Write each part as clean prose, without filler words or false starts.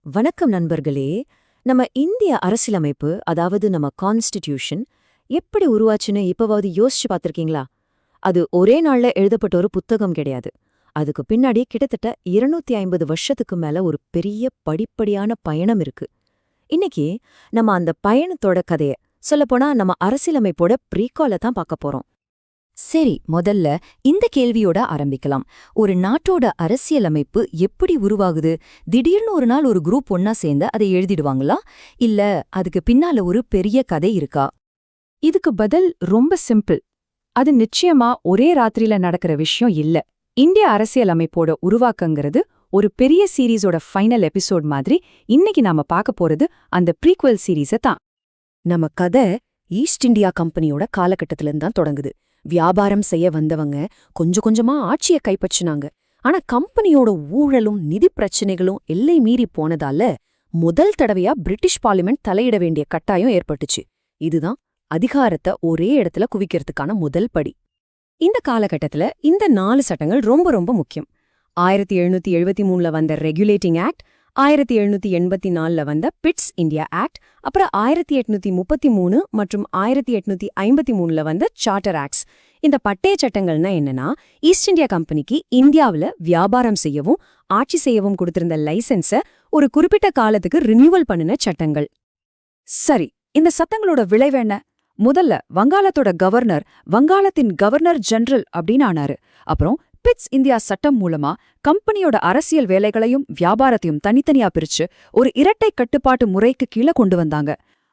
வணக்கம் நண்பர்களே. நம்ம இந்திய அரசியலமைப்பு, அதாவது நம்ம கான்ஸ்டிடியூஷன் எப்படி உருவாச்சுன்னு இப்பவாவது யோசிச்சு பார்த்திருக்கீங்களா? அது ஒரே நாள்ல எழுதப்பட்ட ஒரு புத்தகம் கிடையாது. அதுக்கு பின்னாடி கிட்டத்தட்ட 250 வருஷத்துக்கு மேல ஒரு பெரிய படிப்படியான பயணம் இருக்கு. இன்னைக்கு நம்ம அந்த பயணத்தோட கதைய, சொல்லப்போனா நம்ம அரசியலமைப்போட ப்ரீகால தான் பார்க்க போறோம். சரி, முதல்ல இந்த கேள்வியோட ஆரம்பிக்கலாம். ஒரு நாட்டோட அரசியலமைப்பு எப்படி உருவாகுது? திடீர்னு ஒரு நாள் ஒரு குரூப் ஒன்னா சேர்ந்து அதை எழுதிடுவாங்களா? இல்ல அதுக்கு பின்னால ஒரு பெரிய கதை இருக்கா? இதுக்கு பதில் ரொம்ப சிம்பிள். அது நிச்சயமா ஒரே ராத்திரியில நடக்கிற விஷயம் இல்ல. இந்திய அரசியலமைப்போட உருவாக்கங்கிறது ஒரு பெரிய சீரீஸோட ஃபைனல் எபிசோட் மாதிரி. இன்னைக்கு நாம பார்க்க போறது அந்த ப்ரீக்வல் சீரீஸ தான். நம்ம கதை ஈஸ்ட் இந்தியா கம்பெனியோட காலகட்டத்திலிருந்து தான் தொடங்குது. வியாபாரம் செய்ய வந்தவங்க கொஞ்சம் கொஞ்சமா ஆட்சியை கைப்பற்றினாங்க. ஆனா கம்பெனியோட ஊழலும் நிதி பிரச்சனைகளும் எல்லை மீறி போனதால முதல் தடவையா பிரிட்டிஷ் பார்லிமெண்ட் தலையிட வேண்டிய கட்டாயம் ஏற்பட்டுச்சு. இதுதான் அதிகாரத்தை ஒரே இடத்துல குவிக்கிறதுக்கான முதல் படி. இந்த காலகட்டத்துல இந்த 4 சட்டங்கள் ரொம்ப ரொம்ப முக்கியம். 1773ல வந்த ரெகுலேட்டிங் ஆக்ட், 1784ல வந்த பிட்ஸ் இந்தியா ஆக்ட், அப்புறம் 1833 மற்றும் 1853ல வந்த சார்ட்டர் ஆக்ட்ஸ். இந்த பட்டய சட்டங்கள்னா என்னன்னா, ஈஸ்ட் இந்தியா கம்பெனிக்கு இந்தியாவுல வியாபாரம் செய்யவும் ஆட்சி செய்யவும் கொடுத்திருந்த லைசென்ஸ ஒரு குறிப்பிட்ட காலத்துக்கு ரினியூவல் பண்ணின சட்டங்கள். சரி, இந்த சட்டங்களோட விளைவு என்ன? முதல்ல வங்காளத்தோட கவர்னர் வங்காளத்தின் கவர்னர் ஜெனரல் அப்படின்னு ஆனாரு. அப்புறம் பிட்ஸ் இந்தியா சட்டம் மூலமா கம்பெனியோட அரசியல் வேலைகளையும் வியாபாரத்தையும் தனித்தனியா பிரிச்சு ஒரு இரட்டை கட்டுப்பாட்டு முறைக்கு கீழே கொண்டு வந்தாங்க.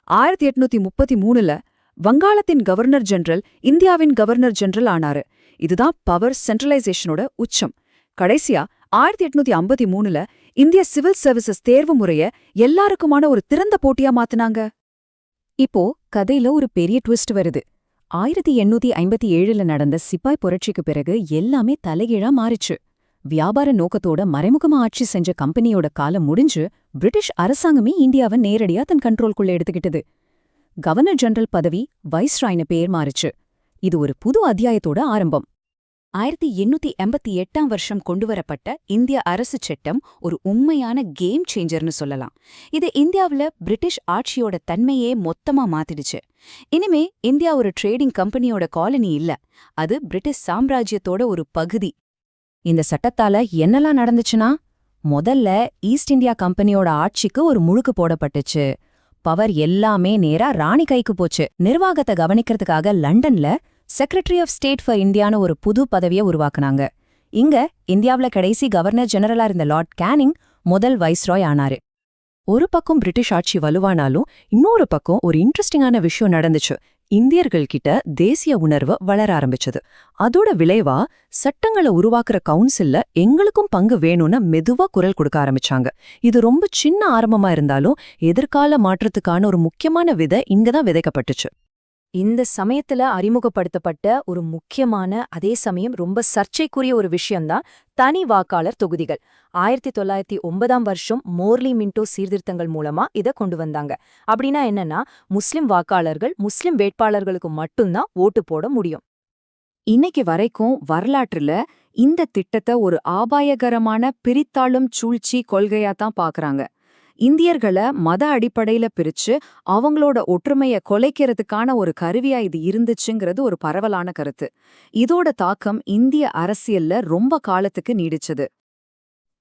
1833ல வங்காளத்தின் கவர்னர் ஜெனரல் இந்தியாவின் கவர்னர் ஜெனரல் ஆனாரு. இதுதான் பவர் சென்ட்ரலைசேஷனோட உச்சம். கடைசியா 1853ல இந்திய சிவில் சர்வீசஸ் தேர்வு முறைய எல்லாருக்குமான ஒரு திறந்த போட்டியா மாத்துனாங்க. இப்போ கதையில ஒரு பெரிய ட்விஸ்ட் வருது. 1857ல நடந்த சிப்பாய் புரட்சிக்கு பிறகு எல்லாமே தலைகீழா மாறிச்சு. வியாபார நோக்கத்தோட மறைமுகமா ஆட்சி செஞ்ச கம்பெனியோட காலம் முடிஞ்சு பிரிட்டிஷ் அரசாங்கமே இந்தியாவை நேரடியா தன் கண்ட்ரோல்குள்ள எடுத்துக்கிட்டது. கவர்னர் ஜெனரல் பதவி வைஸ்ராய்னு பேர் மாறிச்சு. இது ஒரு புது அத்தியாயத்தோட ஆரம்பம். 1888ஆம் வருஷம் கொண்டுவரப்பட்ட இந்திய அரசு சட்டம் ஒரு உண்மையான கேம் சேஞ்சர்னு சொல்லலாம். இது இந்தியாவுல பிரிட்டிஷ் ஆட்சியோட தன்மையே மொத்தமா மாத்திடுச்சு. இனிமே இந்தியா ஒரு ட்ரேடிங் கம்பெனியோட காலனி இல்ல, அது பிரிட்டிஷ் சாம்ராஜ்யத்தோட ஒரு பகுதி. இந்த சட்டத்தால என்னெல்லாம் நடந்துச்சுன்னா, முதல்ல ஈஸ்ட் இந்தியா கம்பெனியோட ஆட்சிக்கு ஒரு முழுக்கு போடப்பட்டுச்சு. பவர் எல்லாமே நேரா ராணி கைக்கு போச்சு. நிர்வாகத்தை கவனிக்கிறதுக்காக லண்டன்ல செக்ரட்டரி ஆஃப் ஸ்டேட் ஃபார் இந்தியான்னு ஒரு புது பதவியை உருவாக்குனாங்க. இங்க இந்தியாவுல கடைசி கவர்னர் ஜெனரலா இருந்த லார்ட் கேனிங் முதல் வைஸ்ராய் ஆனாரு. ஒரு பக்கம் பிரிட்டிஷ் ஆட்சி வலுவானாலும் இன்னொரு பக்கம் ஒரு இன்ட்ரெஸ்டிங்கான விஷயம் நடந்துச்சு. இந்தியர்கள் கிட்ட தேசிய உணர்வு வளர ஆரம்பிச்சது. அதோட விளைவா சட்டங்களை உருவாக்குற கவுன்சில்ல எங்களுக்கும் பங்கு வேணும்னு மெதுவா குரல் கொடுக்க ஆரம்பிச்சாங்க. இது ரொம்ப சின்ன ஆரம்பமா இருந்தாலும் எதிர்கால மாற்றத்துக்கான ஒரு முக்கியமான விதை இங்கதான் விதைக்கப்பட்டுச்சு. இந்த சமயத்துல அறிமுகப்படுத்தப்பட்ட ஒரு முக்கியமான, அதே சமயம் ரொம்ப சர்ச்சைக்குரிய ஒரு விஷயம்தான் தனி வாக்காளர் தொகுதிகள். 1909ஆம் வருஷம் மோர்லி மின்டோ சீர்திருத்தங்கள் மூலமா இத கொண்டு வந்தாங்க. அப்படின்னா என்னன்னா, முஸ்லிம் வாக்காளர்கள் முஸ்லிம் வேட்பாளர்களுக்கு மட்டும்தான் ஓட்டு போட முடியும். இன்னைக்கு வரைக்கும் வரலாற்றுல இந்த திட்டத்தை ஒரு ஆபாயகரமான பிரித்தாளும் சூழ்ச்சி கொள்கையாத்தான் பாக்குறாங்க. இந்தியர்களை மத அடிப்படையில பிரிச்சு அவங்களோட ஒற்றுமைய கொலைக்கிறதுக்கான ஒரு கருவியா இது இருந்துச்சுங்கிறது ஒரு பரவலான கருத்து. இதோட தாக்கம் இந்திய அரசியல்ல ரொம்ப காலத்துக்கு நீடிச்சது.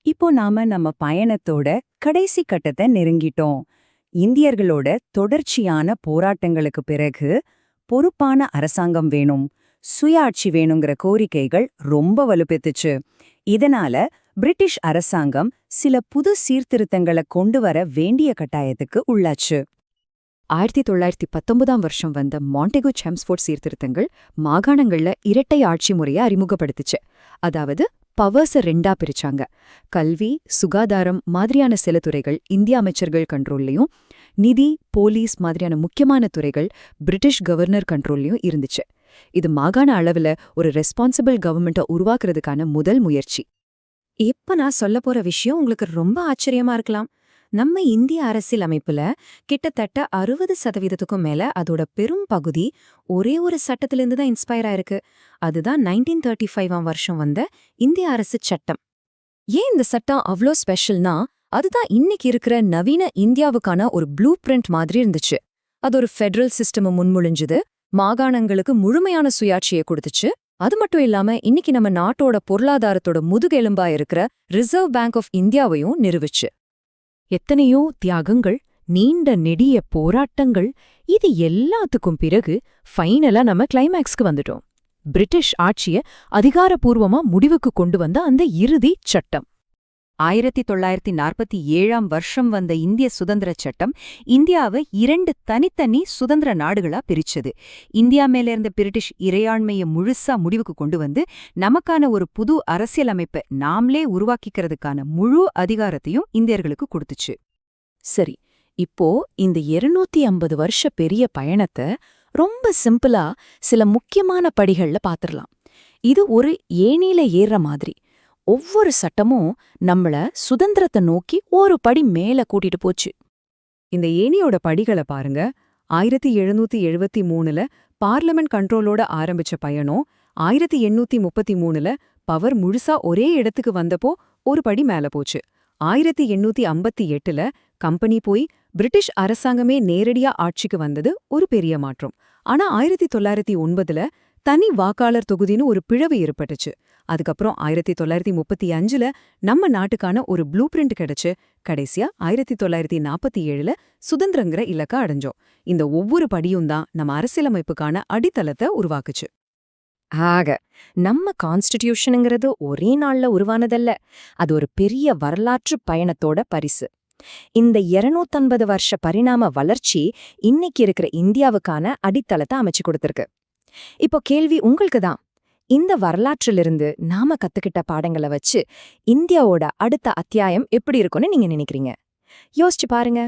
இப்போ நாம நம்ம பயணத்தோட கடைசி கட்டத்தை நெருங்கிட்டோம். இந்தியர்களோட தொடர்ச்சியான போராட்டங்களுக்கு பிறகு பொறுப்பான அரசாங்கம் வேணும், சுயாட்சி வேணுங்கிற கோரிக்கைகள் ரொம்ப வலுப்பெத்துச்சு. இதனால பிரிட்டிஷ் அரசாங்கம் சில புது சீர்திருத்தங்களை கொண்டு வர வேண்டிய கட்டாயத்துக்கு உள்ளாச்சு. 1919ஆம் வருஷம் வந்த மாண்டெகு செம்ஸ்ஃபோர்ட் சீர்திருத்தங்கள் மாகாணங்கள்ல இரட்டை ஆட்சி முறையை அறிமுகப்படுத்துச்சு. அதாவது பவர்ஸ 2ஆ பிரிச்சாங்க. கல்வி, சுகாதாரம் மாதிரியான சில துறைகள் இந்திய அமைச்சர்கள் கண்ட்ரோல்லையும், நிதி, போலீஸ் மாதிரியான முக்கியமான துறைகள் பிரிட்டிஷ் கவர்னர் கண்ட்ரோல்லையும் இருந்துச்சு. இது மாகாண அளவுல ஒரு ரெஸ்பான்சிபிள் கவர்மெண்ட்டை உருவாக்குறதுக்கான முதல் முயற்சி. இப்ப நான் சொல்ல போற விஷயம் உங்களுக்கு ரொம்ப ஆச்சரியமா இருக்கலாம். நம்ம இந்திய அரசியல் அமைப்புல கிட்டத்தட்ட 60% மேல அதோட பெரும் பகுதி ஒரே ஒரு சட்டத்திலிருந்து தான் இன்ஸ்பயர் ஆயிருக்கு. அதுதான் 1935ஆம் வருஷம் வந்த இந்திய அரசு சட்டம். ஏன் இந்த சட்டம் அவ்ளோ ஸ்பெஷல்னா, அதுதான் இன்னைக்கு இருக்கிற நவீன இந்தியாவுக்கான ஒரு ப்ளூ பிரிண்ட் மாதிரி இருந்துச்சு. அது ஒரு ஃபெடரல் சிஸ்டம் முன்மொழிஞ்சுது, மாகாணங்களுக்கு முழுமையான சுயாட்சியை கொடுத்துச்சு. அது மட்டும் இல்லாம இன்னைக்கு நம்ம நாட்டோட பொருளாதாரத்தோட முதுகெலும்பா இருக்கிற ரிசர்வ் பேங்க் ஆஃப் இந்தியாவையும் நிறுவுச்சு. எத்தனையோ தியாகங்கள், நீண்ட நெடிய போராட்டங்கள், இது எல்லாத்துக்கும் பிறகு ஃபைனலா நம்ம கிளைமேக்ஸ்க்கு வந்துட்டோம். பிரிட்டிஷ் ஆட்சிய அதிகாரப்பூர்வமா முடிவுக்கு கொண்டு வந்த அந்த இறுதி சட்டம். 1947ஆம் வருஷம் வந்த இந்திய சுதந்திரச் சட்டம் இந்தியாவை 2 தனித்தனி சுதந்திர நாடுகளா பிரிச்சது. இந்தியா மேல இருந்த பிரிட்டிஷ் இறையாண்மையை முழுசா முடிவுக்கு கொண்டு வந்து நமக்கான ஒரு புது அரசியலமைப்பை நாமளே உருவாக்கிக்கிறதுக்கான முழு அதிகாரத்தையும் இந்தியர்களுக்கு கொடுத்துச்சு. சரி, இப்போ இந்த 250 வருஷ பெரிய பயணத்தை ரொம்ப சிம்பிளா சில முக்கியமான படிகள்ல பாத்திரலாம். இது ஒரு ஏணியில ஏறுற மாதிரி. ஒவ்வொரு சட்டமும் நம்மள சுதந்திரத்தை நோக்கி ஒரு படி மேல கூட்டிட்டு போச்சு. இந்த ஏணியோட படிகளை பாருங்க. 1773ல பார்லிமெண்ட் கண்ட்ரோலோட ஆரம்பிச்ச பயணம் 1833ல பவர் முழுசா ஒரே இடத்துக்கு வந்தப்போ ஒரு படி மேல போச்சு. 1858ல கம்பெனி போய் பிரிட்டிஷ் அரசாங்கமே நேரடியா ஆட்சிக்கு வந்தது ஒரு பெரிய மாற்றம். ஆனா 1909ல தனி வாக்காளர் தொகுதின்னு ஒரு பிழவு ஏற்பட்டுச்சு. அதுக்கப்புறம் 1935ல நம்ம நாட்டுக்கான ஒரு ப்ளூ பிரிண்ட் கிடைச்சு, கடைசியா 1947ல சுதந்திரங்கிற இலக்க அடைஞ்சோம். இந்த ஒவ்வொரு படியும் தான் நம்ம அரசியலமைப்புக்கான அடித்தளத்தை உருவாக்குச்சு. ஆக, நம்ம கான்ஸ்டிடியூஷனுங்கிறது ஒரே நாள்ல உருவானதல்ல. அது ஒரு பெரிய வரலாற்று பயணத்தோட பரிசு. இந்த 250 வருஷ பரிணாம வளர்ச்சி இன்னைக்கு இருக்கிற இந்தியாவுக்கான அடித்தளத்தை அமைச்சு கொடுத்திருக்கு. இப்போ கேள்வி உங்களுக்கு தான். இந்த வரலாற்றிலிருந்து நாம கத்துக்கிட்ட பாடங்களை வச்சு இந்தியாவோட அடுத்த அத்தியாயம் எப்படி இருக்கும்னு நீங்க நினைக்கிறீங்க? யோசிச்சு பாருங்க.